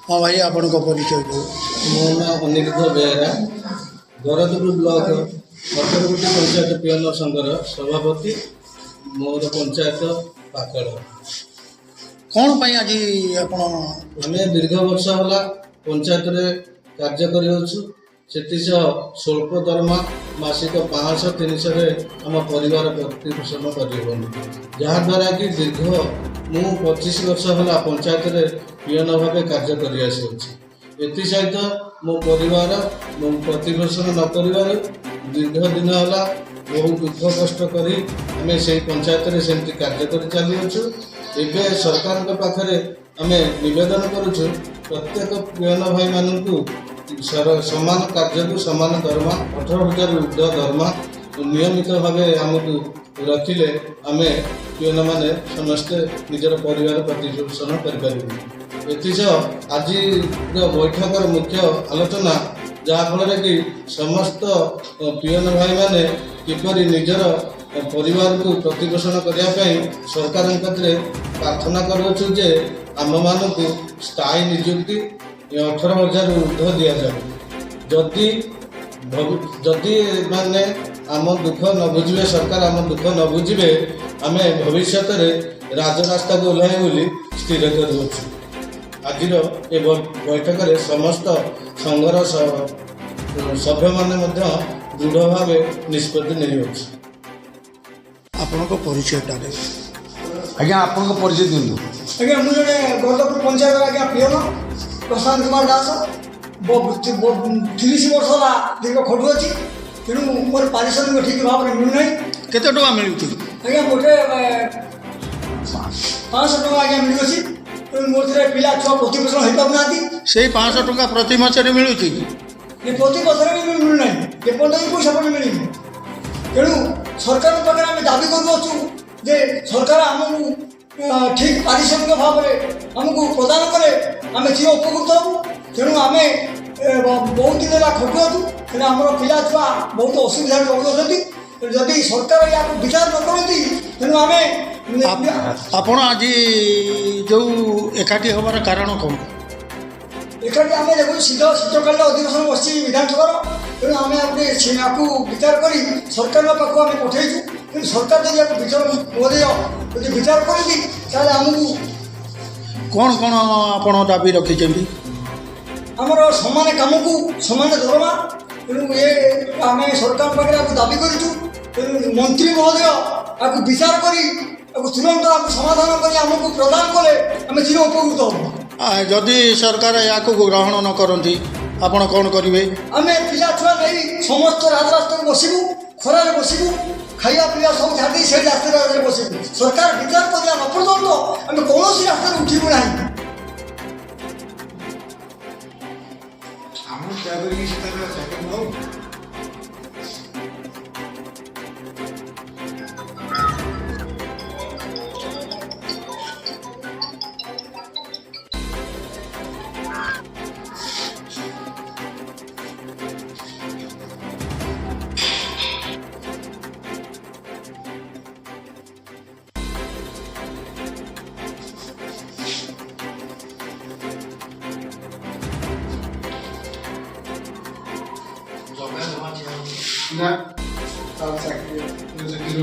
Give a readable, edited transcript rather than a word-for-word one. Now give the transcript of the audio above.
हाँ भाई आपण को परिचय दो। मो ना अनिरुद्ध बेहरा गरजपुर ब्लॉक अठरगुटी पंचायत पियन संघर सभापति मोर पंचायत पाकड़। कौन पाई आज आपण आम दीर्घ वर्ष होला पंचायत रे कार्य करियो स्वल्प दरमा मासिक 500-300 आम परिवार प्रतिपोषण कर जहाद्वारा कि दीर्घ मु 25 वर्ष होला पंचायत रे पियन भाव कार्य कर सहित मो परिवार प्रतिपोषण न कर दीर्घ दिन होला बहुत दुख कष्ट करी आम से पंचायत रे सेमती कार्य कर चलीचु। एवं सरकार पाखे आम नवेदन करुचु प्रत्येक पियन भाई मानू समान कार्य को समान दरमा 18,000 ऊर्ध्व दरमा नियमित भाव आमको रखिले आम पियन मैंने समस्ते निजर परिवार प्रतिपोषण कर। आज बैठक मुख्य आलोचना जहाँफल कि समस्त पियन भाई माने किपरि निजर परिवार को प्रतिपोषण करने सरकार प्रार्थना करुचु जे आम मानक स्थायी नियुक्ति 18,000 ऊर्ध्व दि जाए। जदि माने आम दुख न बुझे सरकार आम दुख न बुझे आम भविष्य में राजरास्ता को ओह्लू बोली स्थिर करुँ। आज ये बैठक में समस्त संघर सभ्य मैंने दृढ़ भाव निष्पत्ति नहीं। आपण को परिचय टारे आज्ञा आपन को परिचय दिंतु। आज्ञा मुझे गरदपुर पंचायत आज्ञा पियन प्रशांत कुमार दास 30 वर्ष होला दीर्घ खटु अच्छी तेणु मोर पारिश्रमिक ठीक भाव में मिलूना। केते टका मिलुची? आज्ञा गोटे 500 टका आज्ञा मिलुची तेणु मोर थे पिला छुआ प्रतिपोषण हो पाना से 500 टका प्रति मासरे मिलुची प्रति वर्ष भी मिलूना एपर्तन भी पैसा पड़े मिल तेणु सरकार पाखे आम दाबी करूँ जे सरकार आमको ठीक पारिश्रमिक भाव में आमको प्रदान करे आम चिर उपकृत हूँ। तेणु आम बहुत दिन है खटुआँ तेना आम पिला छुआ बहुत असुविधा रही जदि सरकार या विचार न करती तेणु आम आपण आज जो एकाठी हबार कारण कौन? एकाठी आम देखो शीतकालीन अधिवेशन बस विधानसभा तेणु आम आपको विचार कर सरकार पाक आम पठेचु कि सरकार जब विचार मोदी यदि विचार करेंगे आमको कौन कौन आपण दाबी रखिंट? आमर सामान कम को सामान दरमा तेणु ये आम सरकार पाखे दाबी करूँ तेणु मंत्री महोदय आपको विचार करी तुरंत आपको समाधान कर आमको प्रदान कले आम चिर उपकृत हूँ। जदि सरकार या ग्रहण न करती आपण कौन करेंगे? आम पिला छुआ नहीं समस्त राजरास्ता बसबू खरार बसबू खाया पीवा सब छाड़ी से रास्ता बसबू सरकार विचार करने पर्यटन आम कौन रास्ता उठबू ना। Nah, kalau saya kira